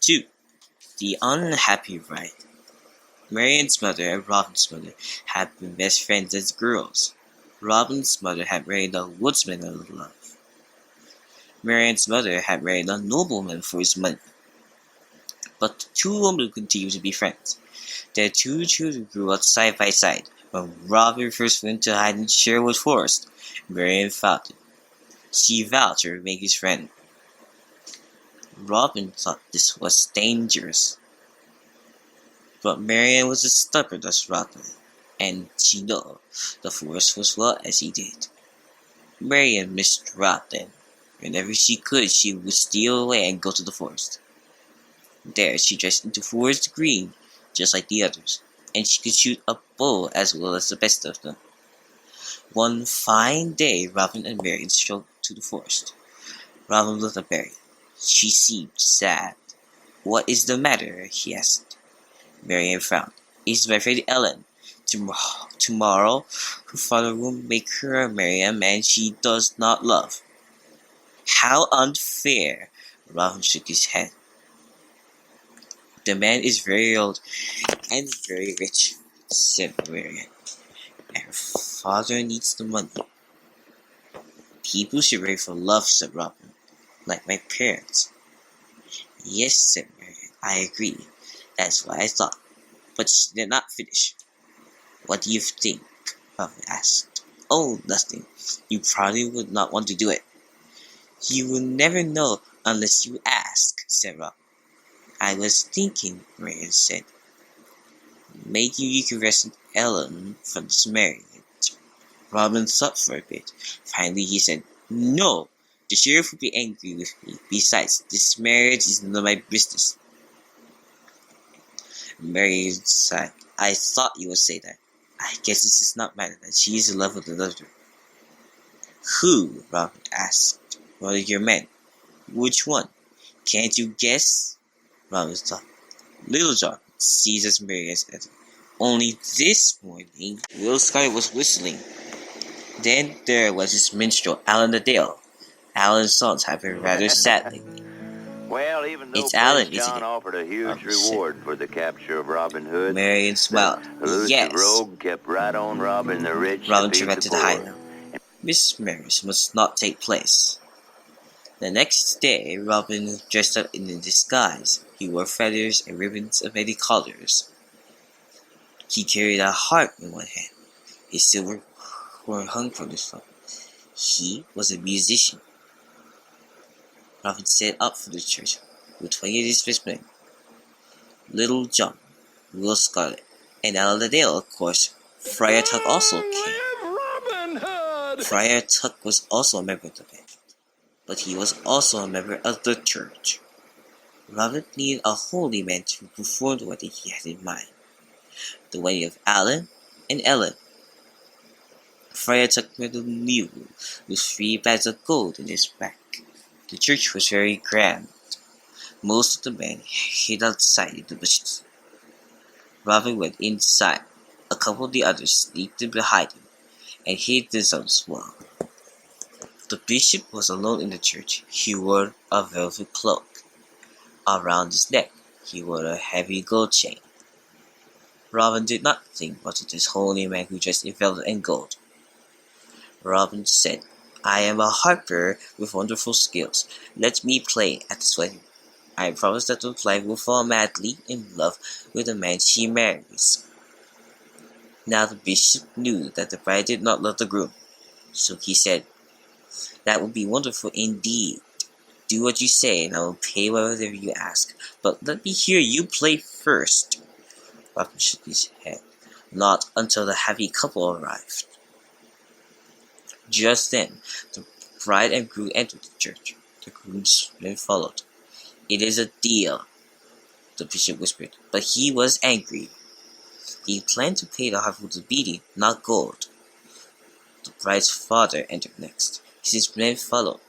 2. The Unhappy Bride. Marian's mother and Robin's mother had been best friends as girls. Robin's mother had married a woodsman of love. Marian's mother had married a nobleman for his money. But the two women continued to be friends. Their two children grew up side by side. When Robin first went to hide in Sherwood Forest, Marian found him. She vowed to remain his friend. Robin thought this was dangerous. But Marian was as stubborn as Robin, and she knew the forest as well as he did. Marian missed Robin. Whenever she could, she would steal away and go to the forest. There she dressed into forest green, just like the others, and she could shoot a bow as well as the best of them. One fine day, Robin and Marian strolled to the forest. Robin looked at Marian. She seemed sad. "What is the matter?" he asked. Marian frowned. "It's my friend Ellen. Tomorrow, her father will make her marry a man she does not love." "How unfair!" Robin shook his head. "The man is very old and very rich," said Marian, "and her father needs the money." "People should marry for love," said Robin, "like my parents." "Yes," said Marian, "I agree. That's what I thought." But she did not finish. "What do you think?" Robin asked. "Oh, nothing. You probably would not want to do it." "You will never know unless you ask," said Robin. "I was thinking," Marian said, "maybe you could rescue Ellen from this marriage." Robin thought for a bit. Finally he said, "No, the sheriff will be angry with me. Besides, this marriage is none of my business." Marian sighed. "I thought you would say that. I guess it does not matter that she is in love with another." "Who?" Robin asked. "One of your men." "Which one? Can't you guess?" Robin thought. Little John, seized as Marian said. Only this morning, Will Scarlet was whistling. Then there was his minstrel, Alan the Dale. Alan's songs had been rather sadly. Well, even though "It's Alan, Prince isn't John it?" offered a huge Robin reward said. for the capture of Robin Hood, Marian smiled. the elusive "Yes." rogue kept right on robbing the rich Robin to turned feed back the to the poor. hideout. This marriage must not take place. The next day, Robin dressed up in a disguise. He wore feathers and ribbons of many colors. He carried a harp in one hand. His silver horn hung from his thumb. He was a musician. Robin set up for the church with 20 of his best men. Little John, Will Scarlet, and Alan the Dale, of course. Friar Tuck also came. Robin Hood! Friar Tuck was also a member of the band, but he was also a member of the church. Robin needed a holy man to perform the wedding he had in mind. The wedding of Alan and Ellen. Friar Tuck made a mule with 3 bags of gold in his back. The church was very grand. Most of the men hid outside in the bushes. Robin went inside. A couple of the others sneaked in behind him and hid themselves well. The bishop was alone in the church. He wore a velvet cloak. Around his neck, he wore a heavy gold chain. Robin did not think much of this holy man who dressed in velvet and gold. Robin said, "I am a harper with wonderful skills. Let me play at this wedding. I promise that the bride will fall madly in love with the man she marries." Now the bishop knew that the bride did not love the groom, so he said, "That would be wonderful indeed. Do what you say, and I will pay whatever you ask. But let me hear you play first." Robin shook his head. "Not until the happy couple arrived." Just then, the bride and groom entered the church. The groomsmen followed. "It is a deal," the bishop whispered, but he was angry. He planned to pay the harper with a beating, not gold. The bride's father entered next. His men followed.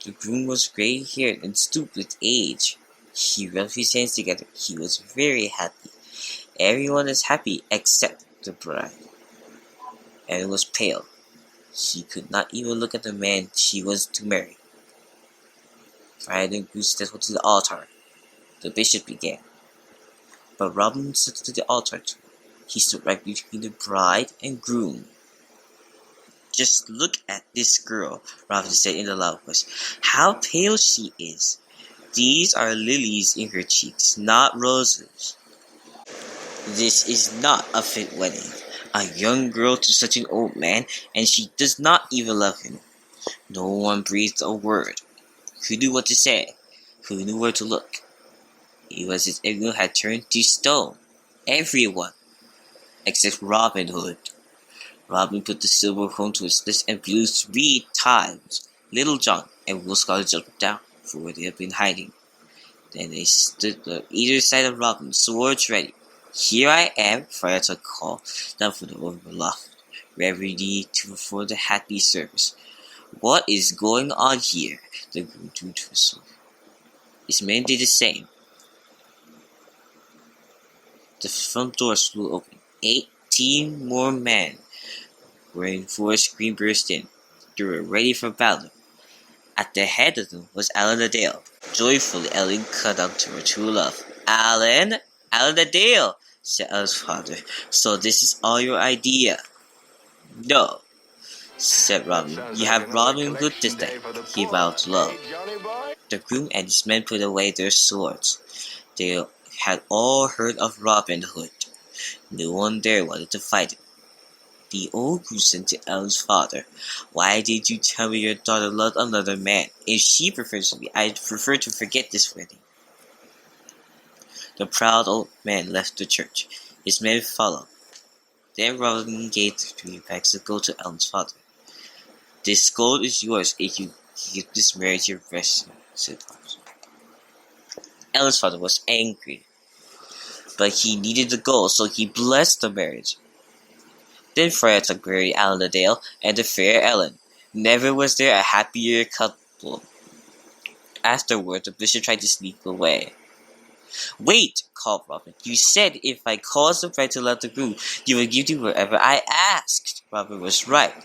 The groom was gray-haired and stooped with age. He rubbed his hands together. He was very happy. Everyone was happy except the bride. Ellen was pale. She could not even look at the man she was to marry. Bride and groom stepped to the altar. The bishop began, but Robin stood to the altar. He stood right between the bride and groom. "Just look at this girl," Robin said in a loud voice. "How pale she is! These are lilies in her cheeks, not roses. This is not a fit wedding. A young girl to such an old man, and she does not even love him." No one breathed a word. Who knew what to say? Who knew where to look? It was as if Ingle had turned to stone. Everyone, except Robin Hood. Robin put the silver comb to his lips and blew 3 times. Little John and Will Scarlet jumped down from where they had been hiding. Then they stood on either side of Robin, swords ready. "Here I am," Friar Tuck called down from the overloft, ready to perform the happy service. "What is going on here?" The groom drew to his sword. His men did the same. The front doors flew open. 18 more men wearing forest green burst in. They were ready for battle. At the head of them was Alan the Dale. Joyfully, Ellen cut out to her true love. "Alan the Dale," said Ellen's father. "So this is all your idea?" "No," said Robin. "You have Robin Hood this time," he vowed to love. The groom and his men put away their swords. They had all heard of Robin Hood. No one there wanted to fight him. The old groom said to Ellen's father, "Why did you tell me your daughter loved another man? If she prefers me, I'd prefer to forget this wedding." The proud old man left the church. His men followed. Then Robin gave 3 bags of gold to Ellen's father. "This gold is yours if you keep this marriage your best," said Robin. Ellen's father was angry, but he needed the gold, so he blessed the marriage. Then Friar Tuck married Alan the Dale and the fair Ellen. Never was there a happier couple. Afterward, the bishop tried to sneak away. "Wait," called Robin. "You said if I caused the bride to love the groom, you would give me whatever I asked." Robin was right,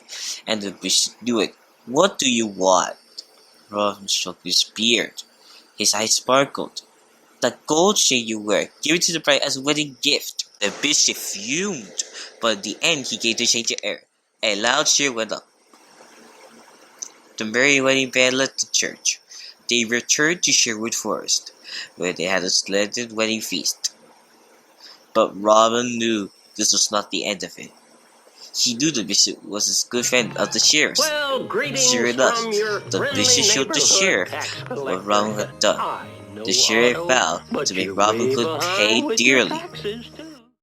and the bishop knew it. "What do you want?" Robin stroked his beard. His eyes sparkled. "The gold chain you wear. Give it to the bride as a wedding gift." The bishop fumed, but in the end he gave the chain to Aaron. A loud cheer went up. The merry wedding band left the church. They returned to Sherwood Forest, where they had a splendid wedding feast. But Robin knew this was not the end of it. He knew the bishop was a good friend of the sheriff's. Well, greetings Sure enough, from your the friendly bishop showed the sheriff neighborhood what tax Robin collector. had done. I know The sheriff auto, vowed but to make you're Robin way Hood behind pay with your dearly. taxes